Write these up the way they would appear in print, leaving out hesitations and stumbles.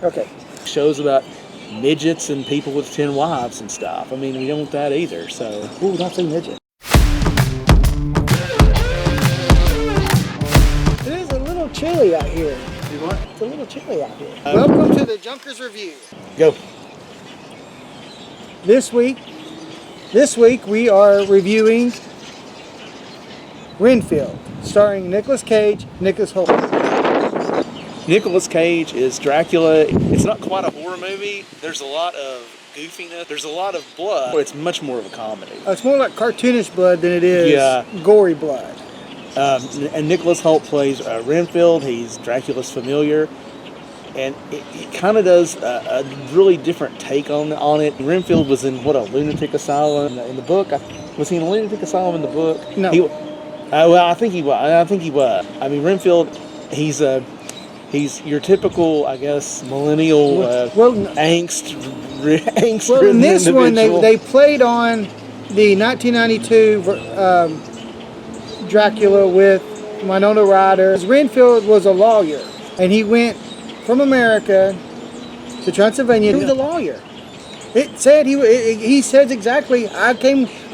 Okay. Shows about midgets and people with 10 wives and stuff. I mean, we don't want that either, so. Ooh, don't say midget. It is a little chilly out here. You what? It's a little chilly out here. Welcome to the Junkers Review. Go. This week we are reviewing Renfield, starring Nicolas Cage, Nicholas Hoult. Nicolas Cage is Dracula. It's not quite a horror movie. There's a lot of goofiness. There's a lot of blood. It's much more of a comedy. It's more like cartoonish blood than it is gory blood. And Nicholas Hoult plays Renfield. He's Dracula's familiar. And it kind of does a really different take on it. Renfield was in, a lunatic asylum in the book? Was he in a lunatic asylum in the book? No. I think he was. I mean, Renfield, he's your typical, I guess, millennial angst. Well, in this one, they played on the 1992 Dracula with Winona Ryder. Renfield was a lawyer, and he went from America to Transylvania. He was a lawyer. It said he says exactly. I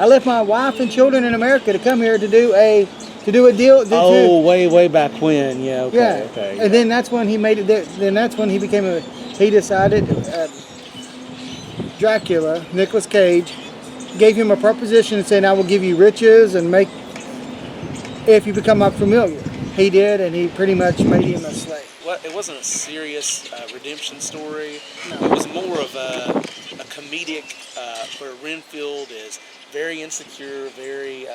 left my wife and children in America to come here to do a deal. Way back when, yeah. Okay. And then that's when he made it. Then that's when he became he decided. Dracula, Nicolas Cage, gave him a proposition and said, "I will give you riches and make if you become my familiar." He did, and he pretty much made him a slave. Well, it wasn't a serious redemption story. No. It was more of a comedic where Renfield is very insecure, very.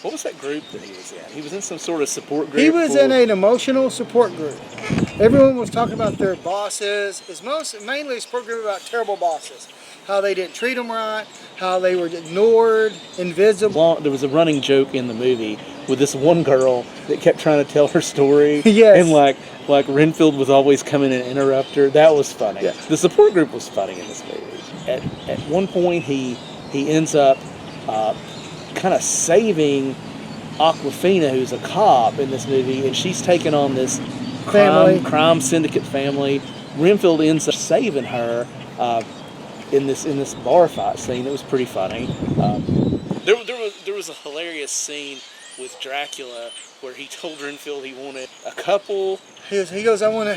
What was that group that he was in? He was in some sort of support group. He was in an emotional support group. Everyone was talking about their bosses. It's mainly a support group about terrible bosses. How they didn't treat them right, how they were ignored, invisible. There was a running joke in the movie with this one girl that kept trying to tell her story. Yes. And like Renfield was always coming and interrupt her. That was funny. Yeah. The support group was funny in this movie. At one point he ends up kind of saving Awkwafina, who's a cop in this movie, and she's taken on this crime syndicate family. Renfield ends up saving her in this bar fight scene. It was pretty funny. There was a hilarious scene with Dracula where he told Renfield he wanted a couple. He goes, I want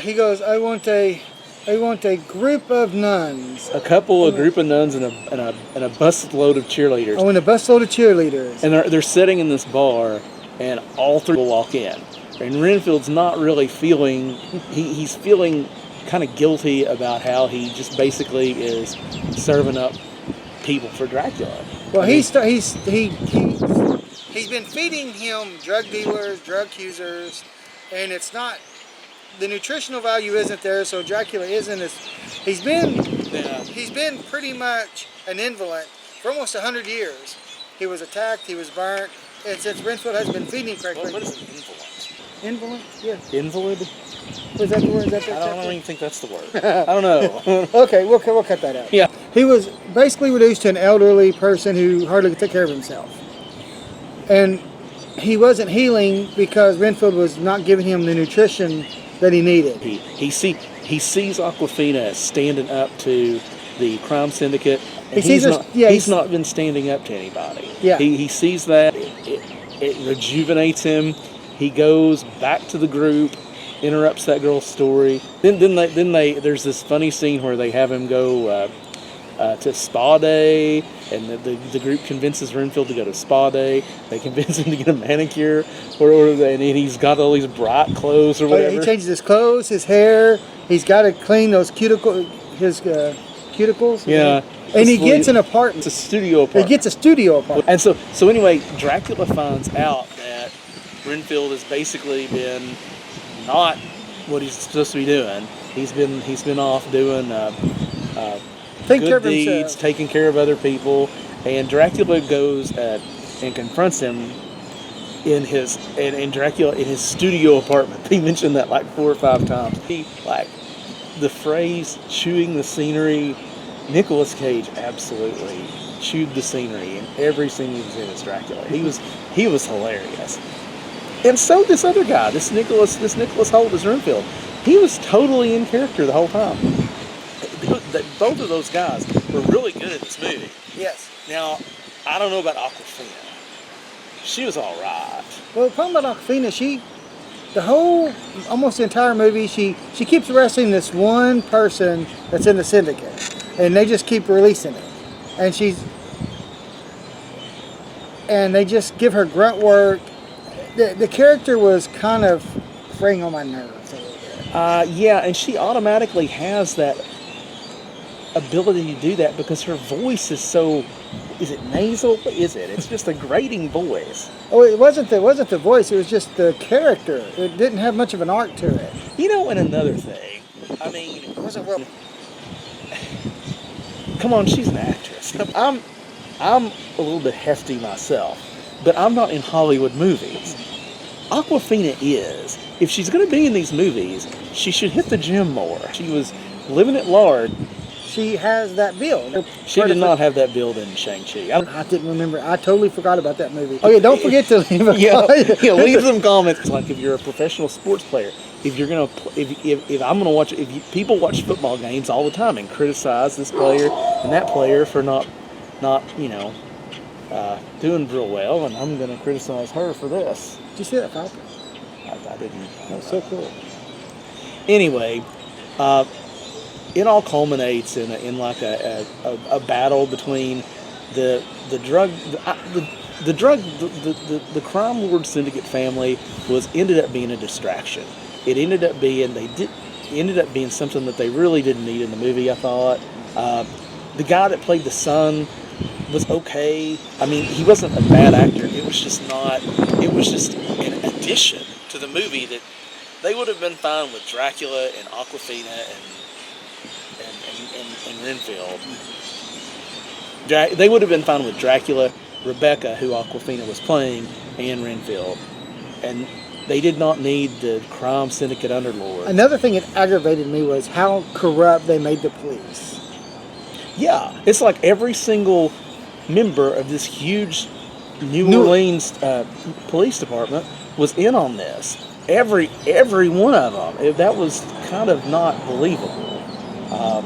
a group of nuns. A group of nuns and a busload of cheerleaders. I want a busload of cheerleaders. And they're sitting in this bar, and all three will walk in. And Renfield's not really feeling. He's feeling kind of guilty about how he just basically is serving up people for Dracula. Well, he's been feeding him drug dealers, drug users, and it's not. The nutritional value isn't there, so Dracula isn't as. He's been pretty much an invalid for almost 100 years. He was attacked, he was burnt, and since Renfield has been feeding correctly. What is an invalid? Invalid? Yeah. Invalid? Was that the word? I don't even think that's the word. I don't know. Okay, we'll cut that out. Yeah. He was basically reduced to an elderly person who hardly could take care of himself. And he wasn't healing because Renfield was not giving him the nutrition that he needed. He sees Awkwafina standing up to the crime syndicate. And he's not been standing up to anybody. Yeah. He sees that. It rejuvenates him. He goes back to the group, interrupts that girl's story. Then there's this funny scene where they have him go to spa day, and the group convinces Renfield to go to spa day. They convince him to get a manicure, and he's got all these bright clothes or whatever. He changes his clothes, his hair. He's got to clean those cuticles. Yeah. And he gets an apartment. It's a studio apartment. He gets a studio apartment. And so anyway, Dracula finds out that Renfield has basically been not what he's supposed to be doing. He's been off doing good deeds, taking care of other people, and Dracula goes and confronts him in his studio apartment. He mentioned that like 4 or 5 times. He the phrase "chewing the scenery." Nicolas Cage absolutely chewed the scenery in every scene he was in as Dracula. He was hilarious, and so this other guy, this Nicholas Hoult as Renfield. he was totally in character the whole time. Both of those guys were really good in this movie. Yes. Now, I don't know about Awkwafina. She was all right. Well, the problem about Awkwafina, almost the entire movie, she keeps arresting this one person that's in the syndicate, and they just keep releasing it, and they just give her grunt work. The character was kind of fraying on my nerves a little bit. Yeah, and she automatically has that ability to do that because her voice is so. Is it nasal? What is it? It's just a grating voice. Oh, it wasn't the voice. It was just the character. It didn't have much of an arc to it. You know, and another thing. I mean, It wasn't well. Come on, she's an actress. I'm a little bit hefty myself, but I'm not in Hollywood movies. Awkwafina is. If she's going to be in these movies, she should hit the gym more. She was living at large. She has that build. She did not have that build in Shang-Chi. I didn't remember. I totally forgot about that movie. Oh yeah, don't forget to leave a leave some comments. It's like if you're a professional sports player, if you're gonna, if I'm gonna watch, people watch football games all the time and criticize this player and that player for not doing real well, and I'm gonna criticize her for this. Did you see that Falcon? I didn't. That was so cool. Anyway, it all culminates in like a battle between the crime lord syndicate family ended up being a distraction. It ended up being something that they really didn't need in the movie. I thought the guy that played the son was okay. I mean, he wasn't a bad actor. It was just an addition to the movie that they would have been fine with Dracula and Awkwafina and Renfield. They would have been fine with Dracula, Rebecca, who Awkwafina was playing, and Renfield. And they did not need the crime syndicate underlords. Another thing that aggravated me was how corrupt they made the police. Yeah, it's like every single member of this huge New Orleans police department was in on this. Every one of them. That was kind of not believable. I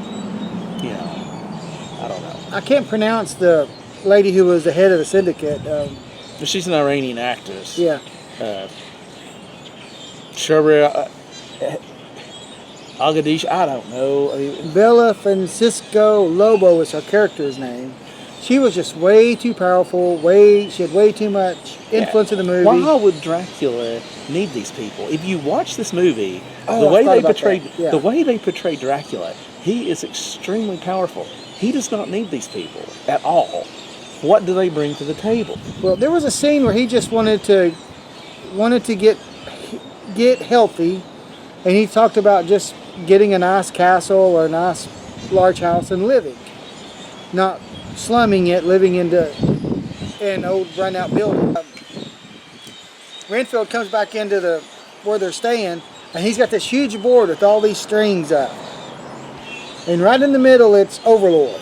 don't know. I can't pronounce the lady who was the head of the syndicate. She's an Iranian actress. Yeah. Shabra Agadish, I don't know. Bella Francisco Lobo was her character's name. She was just way too powerful. She had way too much influence in the movie. Why would Dracula need these people? If you watch this movie, the way they portrayed Dracula, he is extremely powerful. He does not need these people at all. What do they bring to the table? Well, there was a scene where he just wanted to get healthy, and he talked about just getting a nice castle or a nice large house and living, not slumming it, living into an old run-out building. Renfield comes back into where they're staying, and he's got this huge board with all these strings up. And right in the middle, it's Overlord.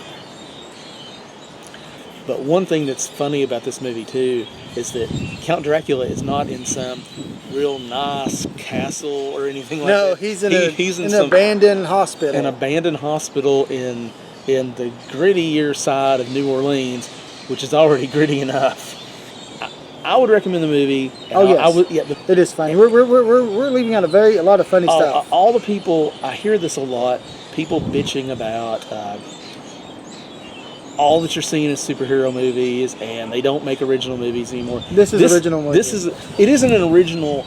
But one thing that's funny about this movie, too, is that Count Dracula is not in some real nice castle or anything like that. No, he's in an abandoned hospital. An abandoned hospital in the grittier side of New Orleans, which is already gritty enough. I would recommend the movie. Oh yes, it is funny. We're leaving out a lot of funny stuff. All the people, I hear this a lot. People bitching about all that you're seeing is superhero movies, and they don't make original movies anymore. This is original movie. It isn't an original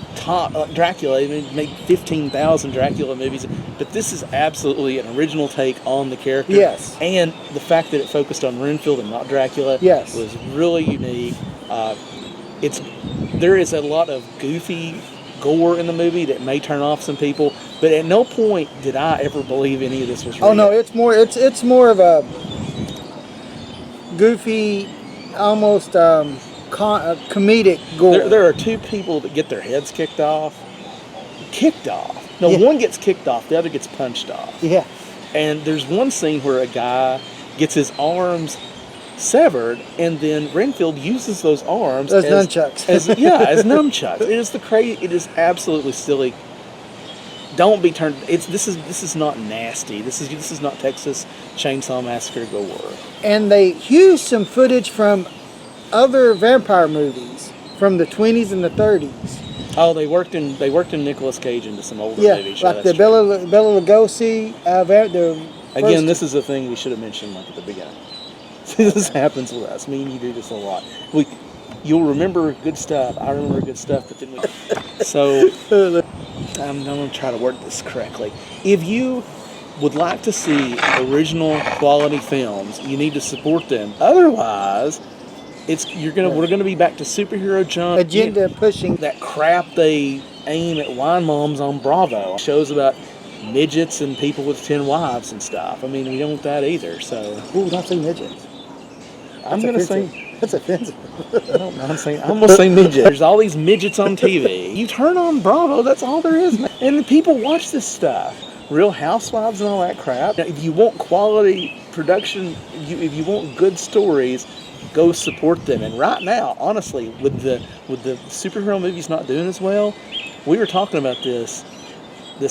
Dracula. They made 15,000 Dracula movies, but this is absolutely an original take on the character. Yes. And the fact that it focused on Renfield and not Dracula was really unique. There is a lot of goofy gore in the movie that may turn off some people, but at no point did I ever believe any of this was real. Oh no, it's more of a goofy, almost comedic gore. There are two people that get their heads kicked off. No, one gets kicked off, the other gets punched off. Yeah. And there's one scene where a guy gets his arms severed, and then Renfield uses those arms as nunchucks. as nunchucks. It is absolutely silly, don't be turned. This is not nasty. This is not Texas Chainsaw Massacre gore. And they used some footage from other vampire movies from the 20s and the 30s. Oh, they worked in Nicolas Cage into some older movies. Like the Bela Lugosi. Again, this is a thing we should have mentioned like at the beginning. This happens with us. Me and you do this a lot. You'll remember good stuff. I remember good stuff, but then we. So I'm going to try to word this correctly. If you would like to see original quality films, you need to support them. Otherwise, we're gonna be back to superhero junk, agenda pushing that crap they aim at wine moms on Bravo. Shows about midgets and people with 10 wives and stuff. I mean, we don't want that either. So, ooh, don't say midgets. I'm gonna say. That's offensive. I'm gonna say midget. There's all these midgets on TV. You turn on Bravo, that's all there is, man. And people watch this stuff. Real Housewives and all that crap. Now, if you want quality production, if you want good stories, go support them. And right now, honestly, with the superhero movies not doing as well, we were talking about this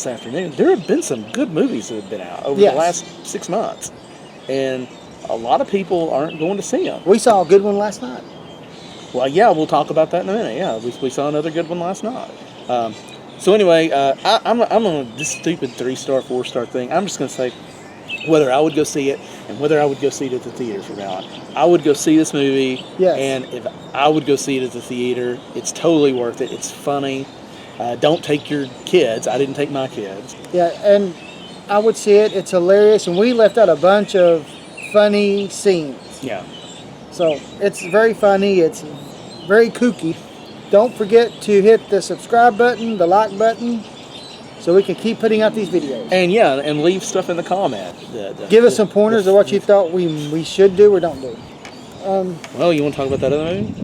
afternoon. There have been some good movies that have been out over the last 6 months, and a lot of people aren't going to see them. We saw a good one last night. Well, yeah, we'll talk about that in a minute. Yeah, we saw another good one last night. So anyway, I'm on this stupid 3-star, 4-star thing. I'm just going to say whether I would go see it and whether I would go see it at the theater from now on. I would go see this movie, and if I would go see it at the theater, it's totally worth it. It's funny. Don't take your kids. I didn't take my kids. Yeah, and I would see it. It's hilarious, and we left out a bunch of funny scenes. Yeah. So it's very funny. It's very kooky. Don't forget to hit the subscribe button, the like button, so we can keep putting out these videos. And and leave stuff in the comment. Give us some pointers of what you thought we should do or don't do. Well, you want to talk about that other movie?